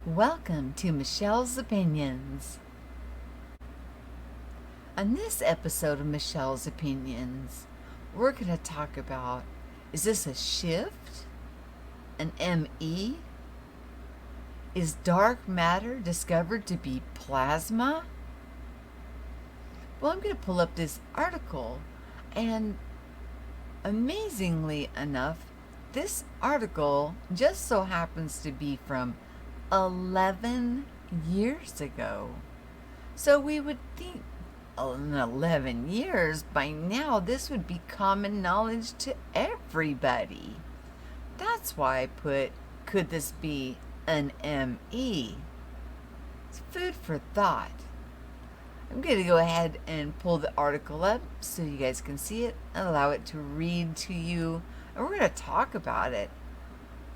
Welcome to Michelle's Opinions. On this episode of Michelle's Opinions, we're going to talk about, is this a shift? An ME? Is dark matter discovered to be plasma? Well, I'm going to pull up this article, and amazingly enough, this article just so happens to be from 11 years ago. So we would think, in 11 years, by now this would be common knowledge to everybody. That's why I put, could this be an ME? It's food for thought. I'm going to go ahead and pull the article up so you guys can see it and allow it to read to you. And we're going to talk about it.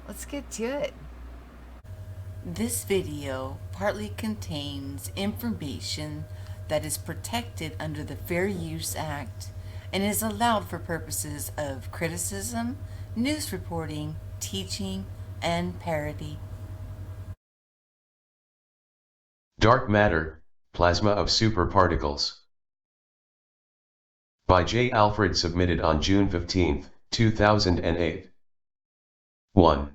Let's get to it. This video partly contains information that is protected under the Fair Use Act and is allowed for purposes of criticism, news reporting, teaching, and parody. Dark Matter, Plasma of Superparticles. By J. Alfred, submitted on June 15, 2008. 1.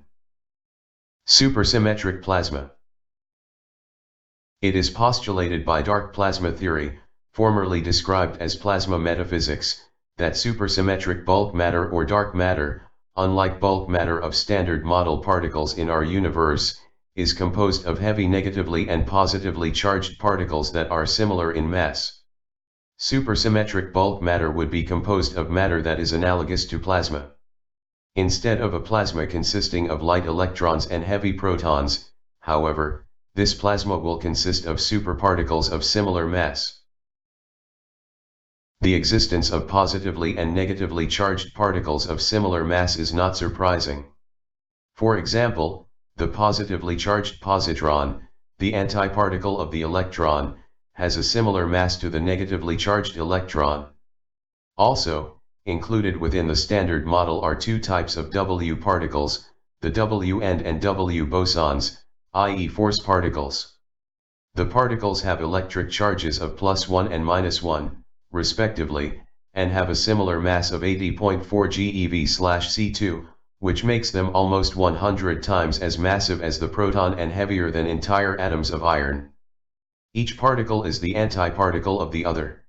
Supersymmetric plasma. It is postulated by dark plasma theory, formerly described as plasma metaphysics, that supersymmetric bulk matter or dark matter, unlike bulk matter of standard model particles in our universe, is composed of heavy negatively and positively charged particles that are similar in mass. Supersymmetric bulk matter would be composed of matter that is analogous to plasma. Instead of a plasma consisting of light electrons and heavy protons, however, this plasma will consist of superparticles of similar mass. The existence of positively and negatively charged particles of similar mass is not surprising. For example, the positively charged positron, the antiparticle of the electron, has a similar mass to the negatively charged electron. Also, included within the standard model are two types of W particles, the W end and W bosons, i.e. force particles. The particles have electric charges of +1 and -1, respectively, and have a similar mass of 80.4 GeV/c2, which makes them almost 100 times as massive as the proton and heavier than entire atoms of iron. Each particle is the antiparticle of the other.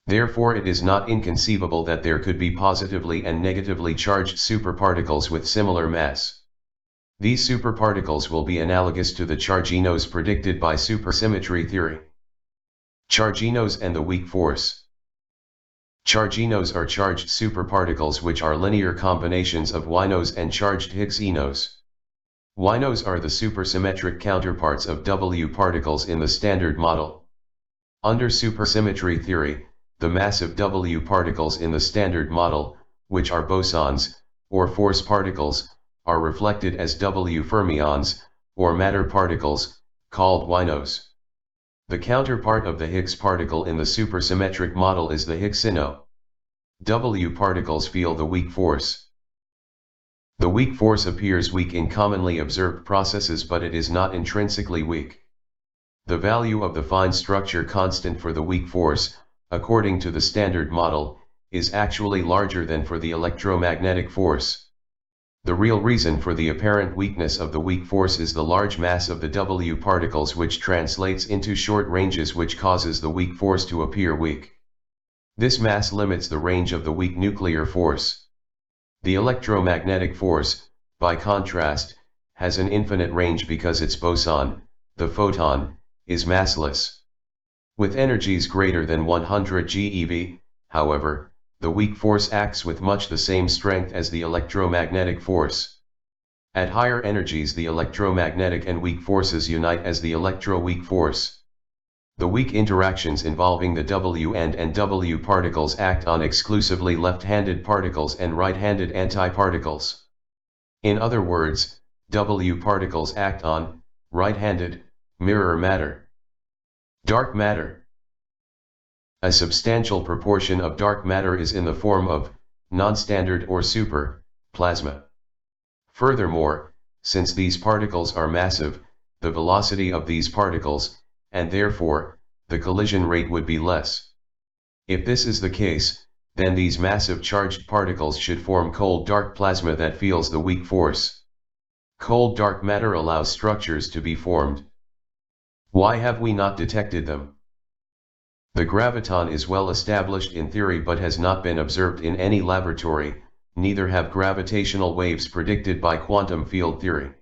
Therefore, it is not inconceivable that there could be positively and negatively charged superparticles with similar mass. These superparticles will be analogous to the charginos predicted by supersymmetry theory. Charginos and the weak force. Charginos are charged superparticles which are linear combinations of Winos and charged Higgs-Enos. Winos are the supersymmetric counterparts of W particles in the standard model. Under supersymmetry theory, the mass of W particles in the standard model, which are bosons, or force particles, are reflected as W fermions, or matter particles, called Winos. The counterpart of the Higgs particle in the supersymmetric model is the Higgs-Ino. W particles feel the weak force. The weak force appears weak in commonly observed processes, but it is not intrinsically weak. The value of the fine structure constant for the weak force, according to the standard model, is actually larger than for the electromagnetic force. The real reason for the apparent weakness of the weak force is the large mass of the W particles, which translates into short ranges, which causes the weak force to appear weak. This mass limits the range of the weak nuclear force. The electromagnetic force, by contrast, has an infinite range because its boson, the photon, is massless. With energies greater than 100 GeV, however, the weak force acts with much the same strength as the electromagnetic force. At higher energies, the electromagnetic and weak forces unite as the electroweak force. The weak interactions involving the W end and W particles act on exclusively left-handed particles and right-handed antiparticles. In other words, W particles act on right-handed mirror matter. Dark matter. A substantial proportion of dark matter is in the form of non-standard or super plasma. Furthermore, since these particles are massive, the velocity of these particles, and therefore, the collision rate would be less. If this is the case, then these massive charged particles should form cold dark plasma that feels the weak force. Cold dark matter allows structures to be formed. Why have we not detected them? The graviton is well established in theory but has not been observed in any laboratory, neither have gravitational waves predicted by quantum field theory.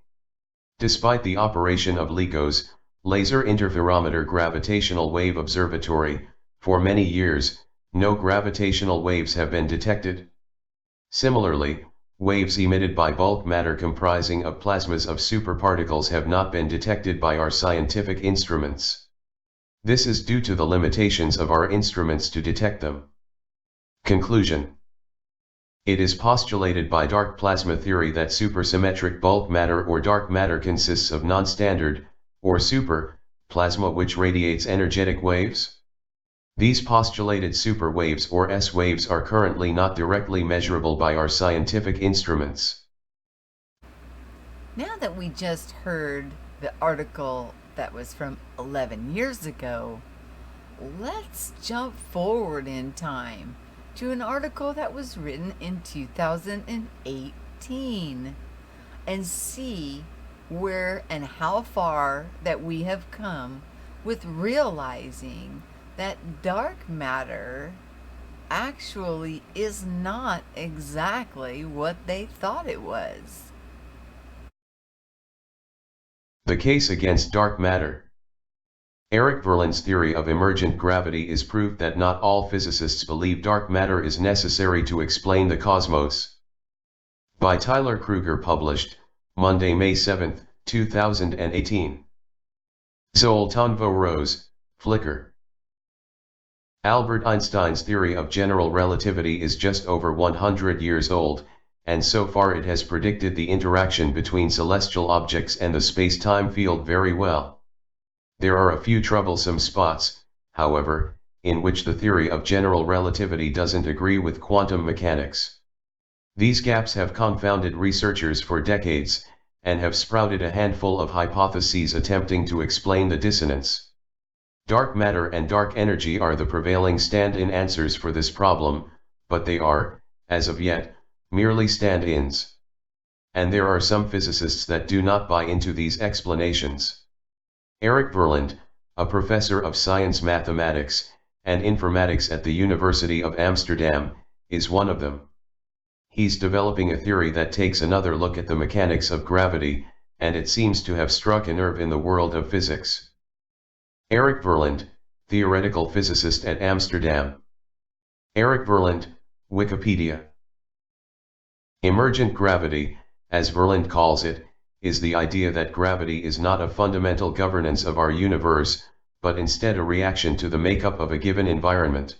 Despite the operation of LIGO's, Laser Interferometer Gravitational Wave Observatory, for many years, no gravitational waves have been detected. Similarly, waves emitted by bulk matter comprising of plasmas of superparticles have not been detected by our scientific instruments. This is due to the limitations of our instruments to detect them. Conclusion. It is postulated by dark plasma theory that supersymmetric bulk matter or dark matter consists of non-standard, or super, plasma which radiates energetic waves. These postulated super waves or S waves are currently not directly measurable by our scientific instruments. Now that we just heard the article that was from 11 years ago, let's jump forward in time to an article that was written in 2018 and see where and how far that we have come with realizing that dark matter actually is not exactly what they thought it was. The case against dark matter. Eric Verland's theory of emergent gravity is proof that not all physicists believe dark matter is necessary to explain the cosmos. By Tyler Kruger, published Monday, May 7, 2018. Zoltanvo Rose, Flickr. Albert Einstein's theory of general relativity is just over 100 years old, and so far it has predicted the interaction between celestial objects and the space-time field very well. There are a few troublesome spots, however, in which the theory of general relativity doesn't agree with quantum mechanics. These gaps have confounded researchers for decades, and have sprouted a handful of hypotheses attempting to explain the dissonance. Dark matter and dark energy are the prevailing stand-in answers for this problem, but they are, as of yet, merely stand-ins. And there are some physicists that do not buy into these explanations. Eric Verland, a professor of science mathematics and informatics at the University of Amsterdam, is one of them. He's developing a theory that takes another look at the mechanics of gravity, and it seems to have struck a nerve in the world of physics. Eric Verland, theoretical physicist at Amsterdam. Eric Verland, Wikipedia. Emergent gravity, as Verland calls it, is the idea that gravity is not a fundamental governance of our universe, but instead a reaction to the makeup of a given environment.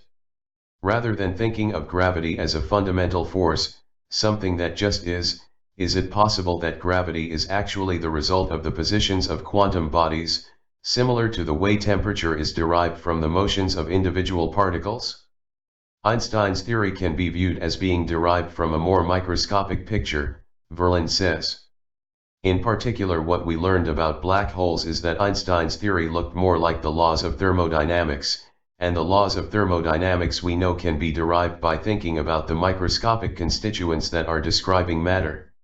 Rather than thinking of gravity as a fundamental force, something that just is it possible that gravity is actually the result of the positions of quantum bodies, similar to the way temperature is derived from the motions of individual particles? Einstein's theory can be viewed as being derived from a more microscopic picture, Verland says. In particular, what we learned about black holes is that Einstein's theory looked more like the laws of thermodynamics, and the laws of thermodynamics we know can be derived by thinking about the microscopic constituents that are describing matter.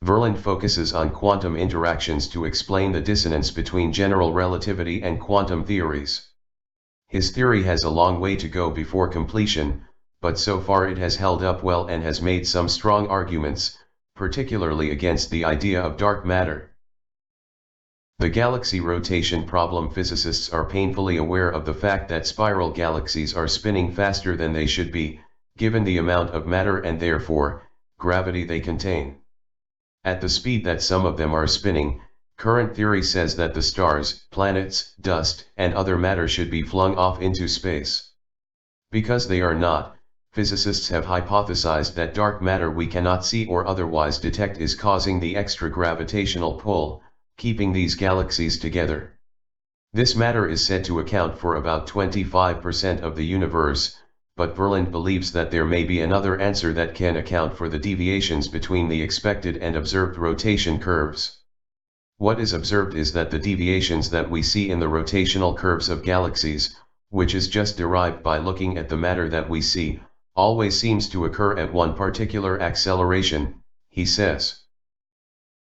Verland focuses on quantum interactions to explain the dissonance between general relativity and quantum theories. His theory has a long way to go before completion, but so far it has held up well and has made some strong arguments, particularly against the idea of dark matter. The galaxy rotation problem. Physicists are painfully aware of the fact that spiral galaxies are spinning faster than they should be, given the amount of matter and therefore, gravity they contain. At the speed that some of them are spinning, current theory says that the stars, planets, dust, and other matter should be flung off into space. Because they are not, physicists have hypothesized that dark matter we cannot see or otherwise detect is causing the extra gravitational pull, keeping these galaxies together. This matter is said to account for about 25% of the universe, but Verland believes that there may be another answer that can account for the deviations between the expected and observed rotation curves. What is observed is that the deviations that we see in the rotational curves of galaxies, which is just derived by looking at the matter that we see, always seems to occur at one particular acceleration, he says.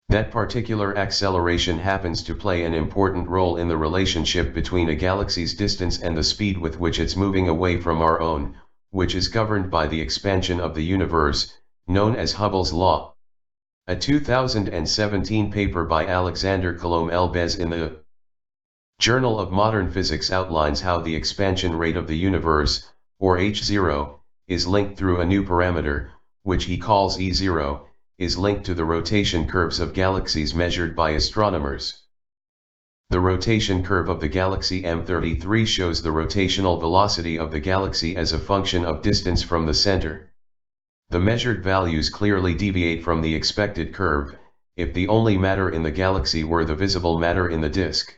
That particular acceleration happens to play an important role in the relationship between a galaxy's distance and the speed with which it's moving away from our own, which is governed by the expansion of the universe, known as Hubble's law. A 2017 paper by Alexander Colomb-Elbez in the Journal of Modern Physics outlines how the expansion rate of the universe, or h0, is linked through a new parameter, which he calls E0, is linked to the rotation curves of galaxies measured by astronomers. The rotation curve of the galaxy M33 shows the rotational velocity of the galaxy as a function of distance from the center. The measured values clearly deviate from the expected curve, if the only matter in the galaxy were the visible matter in the disk.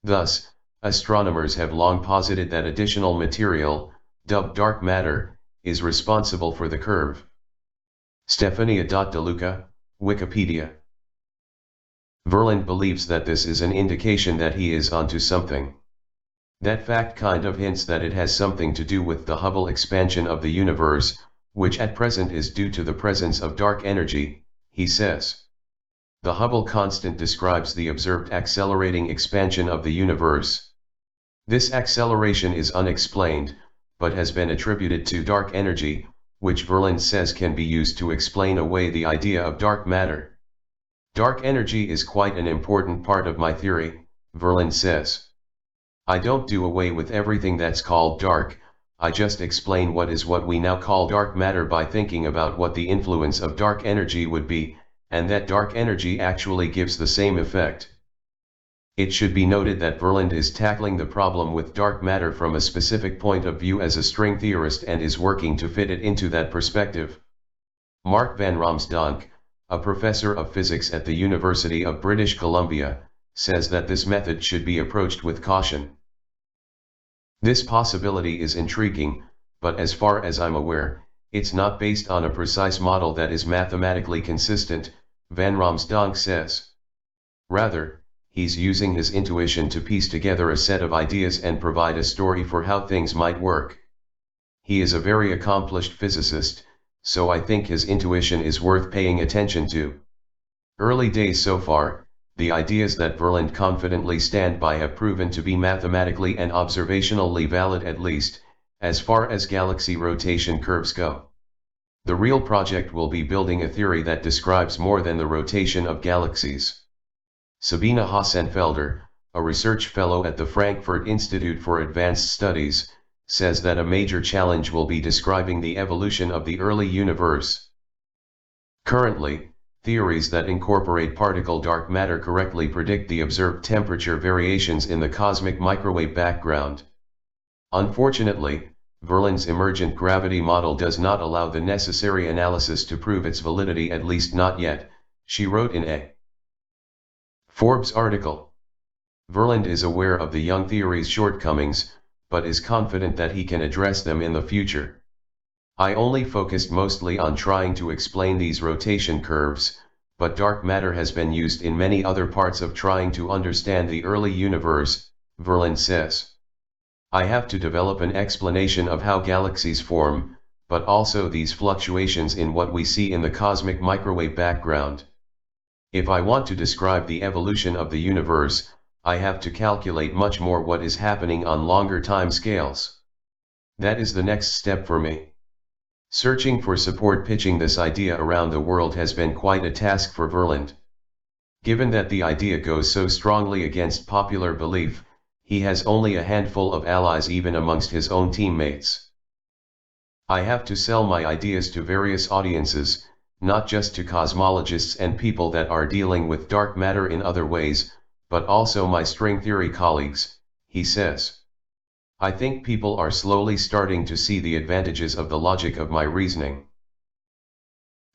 Thus, astronomers have long posited that additional material, dubbed dark matter, is responsible for the curve. Stefania De Luca, Wikipedia. Verland believes that this is an indication that he is onto something. That fact kind of hints that it has something to do with the Hubble expansion of the universe, which at present is due to the presence of dark energy, he says. The Hubble constant describes the observed accelerating expansion of the universe. This acceleration is unexplained, but has been attributed to dark energy, which Verland says can be used to explain away the idea of dark matter. Dark energy is quite an important part of my theory, Verland says. I don't do away with everything that's called dark, I just explain what is what we now call dark matter by thinking about what the influence of dark energy would be, and that dark energy actually gives the same effect. It should be noted that Verland is tackling the problem with dark matter from a specific point of view as a string theorist and is working to fit it into that perspective. Mark van Ramsdonk, a professor of physics at the University of British Columbia, says that this method should be approached with caution. This possibility is intriguing, but as far as I'm aware, it's not based on a precise model that is mathematically consistent, van Ramsdonk says. Rather, he's using his intuition to piece together a set of ideas and provide a story for how things might work. He is a very accomplished physicist, so I think his intuition is worth paying attention to. Early days so far, the ideas that Verland confidently stand by have proven to be mathematically and observationally valid, at least, as far as galaxy rotation curves go. The real project will be building a theory that describes more than the rotation of galaxies. Sabine Hassenfelder, a research fellow at the Frankfurt Institute for Advanced Studies, says that a major challenge will be describing the evolution of the early universe. Currently, theories that incorporate particle dark matter correctly predict the observed temperature variations in the cosmic microwave background. Unfortunately, Verland's emergent gravity model does not allow the necessary analysis to prove its validity, at least not yet, she wrote in a Forbes article. Verland is aware of the young theory's shortcomings, but is confident that he can address them in the future. I only focused mostly on trying to explain these rotation curves, but dark matter has been used in many other parts of trying to understand the early universe, Verland says. I have to develop an explanation of how galaxies form, but also these fluctuations in what we see in the cosmic microwave background. If I want to describe the evolution of the universe, I have to calculate much more what is happening on longer time scales. That is the next step for me. Searching for support pitching this idea around the world has been quite a task for Verland. Given that the idea goes so strongly against popular belief, he has only a handful of allies even amongst his own teammates. I have to sell my ideas to various audiences, not just to cosmologists and people that are dealing with dark matter in other ways, but also my string theory colleagues, he says. I think people are slowly starting to see the advantages of the logic of my reasoning.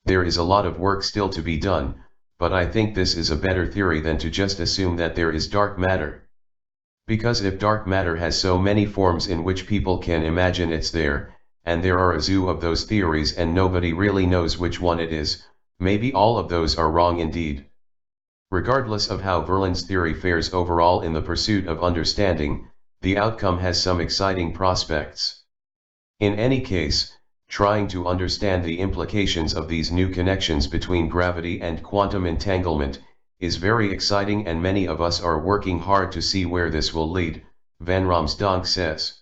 There is a lot of work still to be done, but I think this is a better theory than to just assume that there is dark matter. Because if dark matter has so many forms in which people can imagine it's there, and there are a zoo of those theories and nobody really knows which one it is, maybe all of those are wrong indeed. Regardless of how Verlin's theory fares overall in the pursuit of understanding, the outcome has some exciting prospects. In any case, trying to understand the implications of these new connections between gravity and quantum entanglement is very exciting, and many of us are working hard to see where this will lead, Van Ramsdonk says.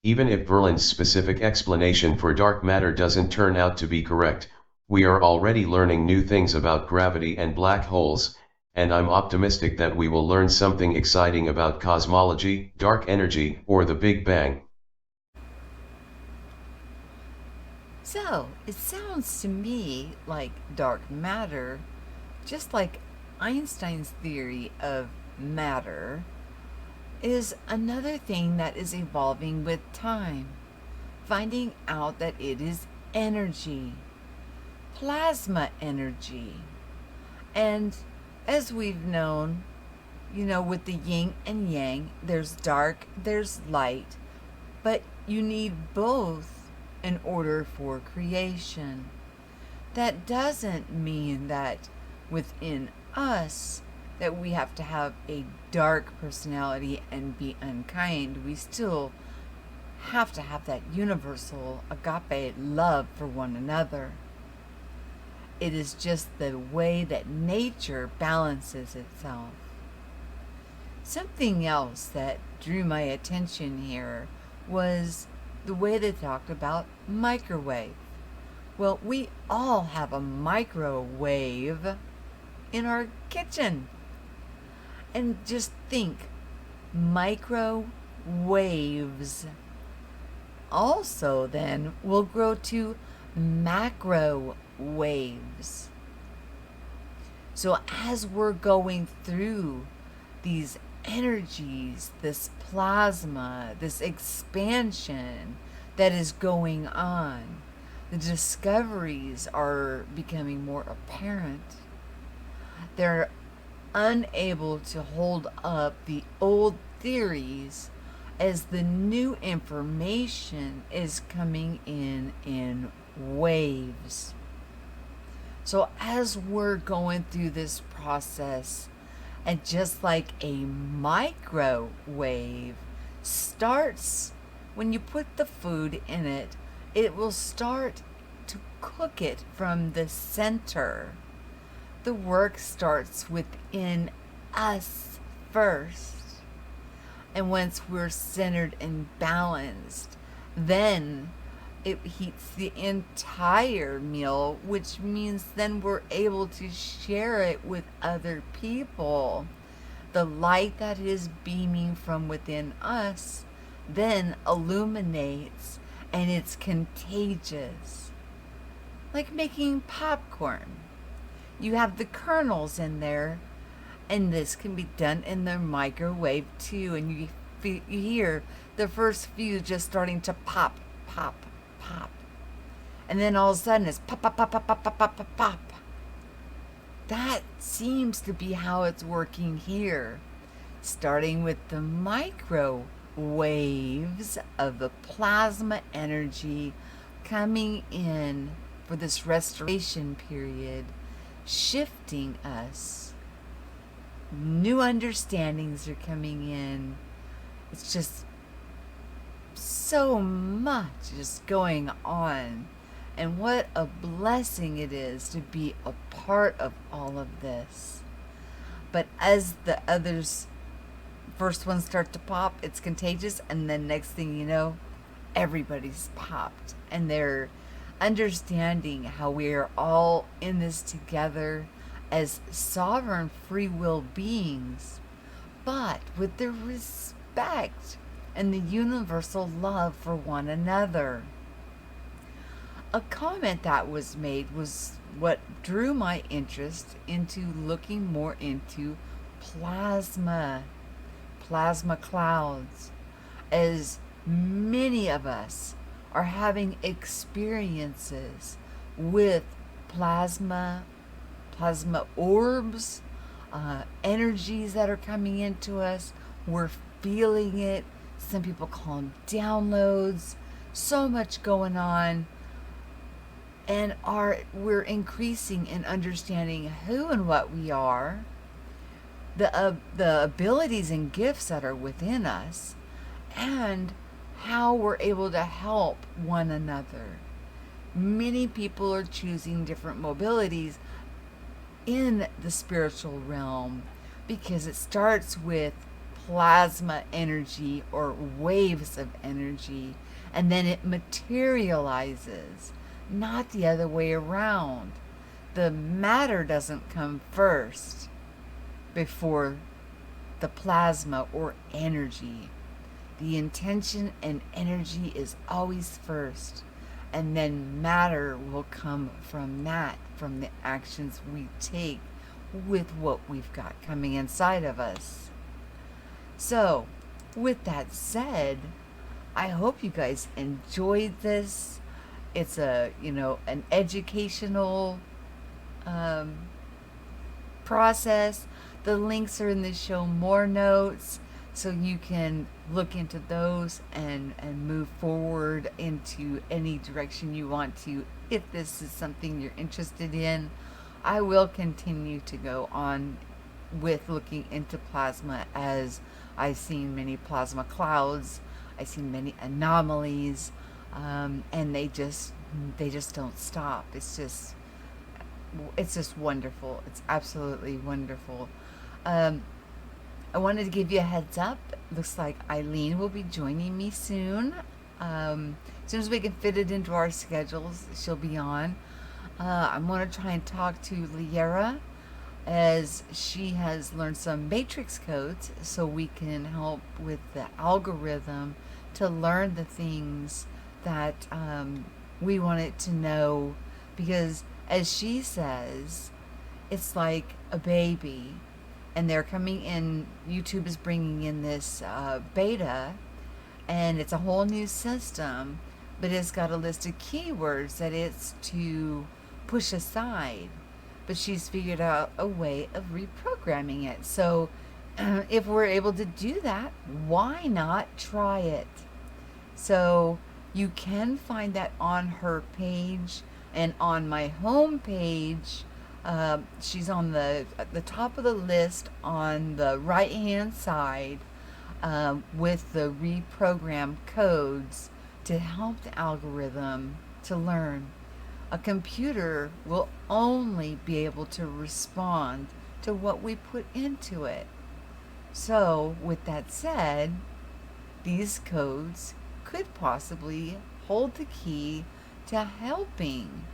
Even if Verlin's specific explanation for dark matter doesn't turn out to be correct, we are already learning new things about gravity and black holes, and I'm optimistic that we will learn something exciting about cosmology, dark energy, or the Big Bang. So, it sounds to me like dark matter, just like Einstein's theory of matter, is another thing that is evolving with time, finding out that it is energy, plasma energy. And as we've known, with the yin and yang, there's dark, there's light, but you need both in order for creation. That doesn't mean that within us that we have to have a dark personality and be unkind. We still have to have that universal agape love for one another. It is just the way that nature balances itself. Something else that drew my attention here was the way they talked about microwave. Well, we all have a microwave in our kitchen. And just think, microwaves. Also then will grow to macro waves. So as we're going through these energies, this plasma, this expansion that is going on, the discoveries are becoming more apparent. They're unable to hold up the old theories as the new information is coming in waves. So as we're going through this process, and just like a microwave starts when you put the food in it, it will start to cook it from the center. The work starts within us first. And once we're centered and balanced, then it heats the entire meal, which means then we're able to share it with other people. The light that is beaming from within us then illuminates, and it's contagious. Like making popcorn. You have the kernels in there, and this can be done in the microwave too, and you hear the first few just starting to pop, pop, pop. And then all of a sudden it's pop, pop, pop, pop, pop, pop, pop, pop, pop. That seems to be how it's working here. Starting with the microwaves of the plasma energy coming in for this restoration period, shifting us. New understandings are coming in. It's just so much is going on. And what a blessing it is to be a part of all of this. But as the others, first ones start to pop, it's contagious. And then next thing you know, everybody's popped. And they're understanding how we are all in this together as sovereign free will beings, but with the respect and the universal love for one another. A comment that was made was what drew my interest into looking more into plasma clouds, as many of us are having experiences with plasma orbs, energies that are coming into us. We're feeling it. Some people call them downloads. So much going on. And we're increasing in understanding who and what we are, the abilities and gifts that are within us, and how we're able to help one another. Many people are choosing different mobilities in the spiritual realm because it starts with plasma energy or waves of energy, and then it materializes, not the other way around. The matter doesn't come first before the plasma or energy. The intention and energy is always first, and then matter will come from that, from the actions we take with what we've got coming inside of us. So, with that said, I hope you guys enjoyed this. It's an educational um, process. The links are in the show more notes, so you can look into those and move forward into any direction you want to. If this is something you're interested in, I will continue to go on with looking into plasma, as I've seen many plasma clouds, I've seen many anomalies, and they just don't stop. It's just wonderful. It's absolutely wonderful. Um, I wanted to give you a heads up. Looks like Eileen will be joining me soon. As soon as we can fit it into our schedules, she'll be on. I'm going to try and talk to Liera, as she has learned some matrix codes, so we can help with the algorithm to learn the things that we want it to know. Because, as she says, it's like a baby, and they're coming in. YouTube is bringing in this beta, and it's a whole new system, but it's got a list of keywords that it's to push aside. But she's figured out a way of reprogramming it. So if we're able to do that, why not try it? So you can find that on her page, and on my home page. She's on the top of the list on the right hand side, with the reprogram codes to help the algorithm to learn. A computer will only be able to respond to what we put into it. So, with that said, these codes could possibly hold the key to helping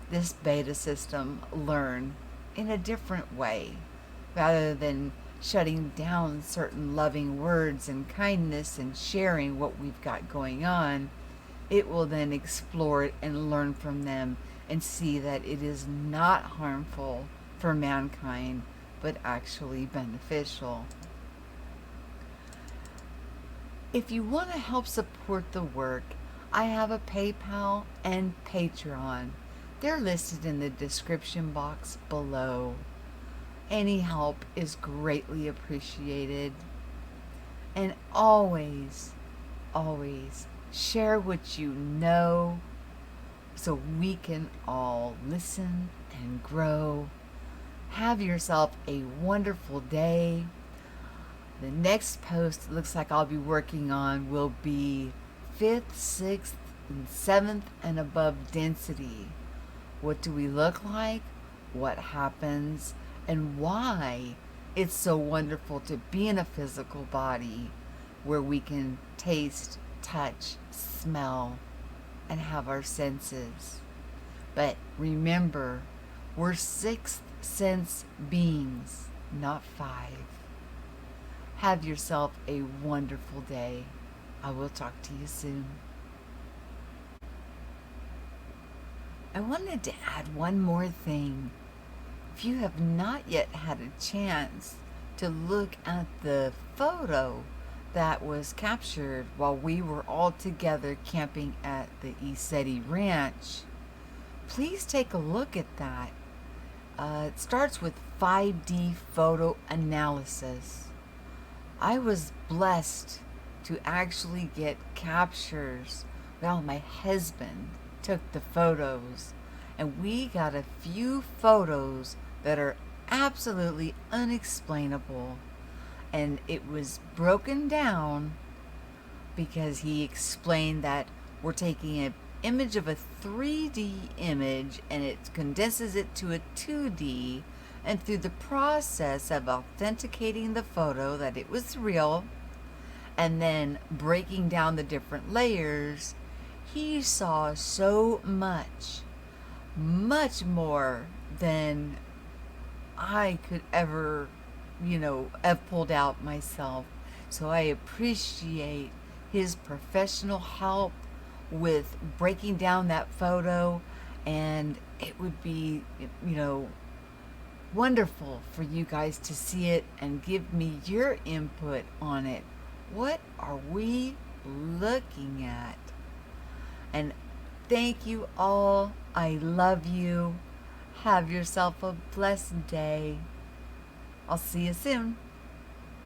this beta system learn in a different way, rather than shutting down certain loving words and kindness and sharing what we've got going on. It will then explore it and learn from them and see that it is not harmful for mankind, but actually beneficial. If you want to help support the work, I have a PayPal and Patreon. They're listed in the description box below. Any help is greatly appreciated. And always, always share what you know, so we can all listen and grow. Have yourself a wonderful day. The next post it looks like I'll be working on will be 5th, 6th, and 7th and above density. What do we look like? What happens? And why it's so wonderful to be in a physical body where we can taste, touch, smell, and have our senses. But remember, we're sixth sense beings, not 5. Have yourself a wonderful day. I will talk to you soon. I wanted to add one more thing. If you have not yet had a chance to look at the photo that was captured while we were all together camping at the Iinks Ranch, please take a look at that. It starts with 5D photo analysis. I was blessed to actually get captures. Well, my husband took the photos, and we got a few photos that are absolutely unexplainable. And it was broken down because he explained that we're taking an image of a 3D image and it condenses it to a 2D, and through the process of authenticating the photo that it was real and then breaking down the different layers, he saw so much, much more than I could ever, have pulled out myself. So I appreciate his professional help with breaking down that photo, and it would be, wonderful for you guys to see it and give me your input on it. What are we looking at? And thank you all. I love you. Have yourself a blessed day. I'll see you soon.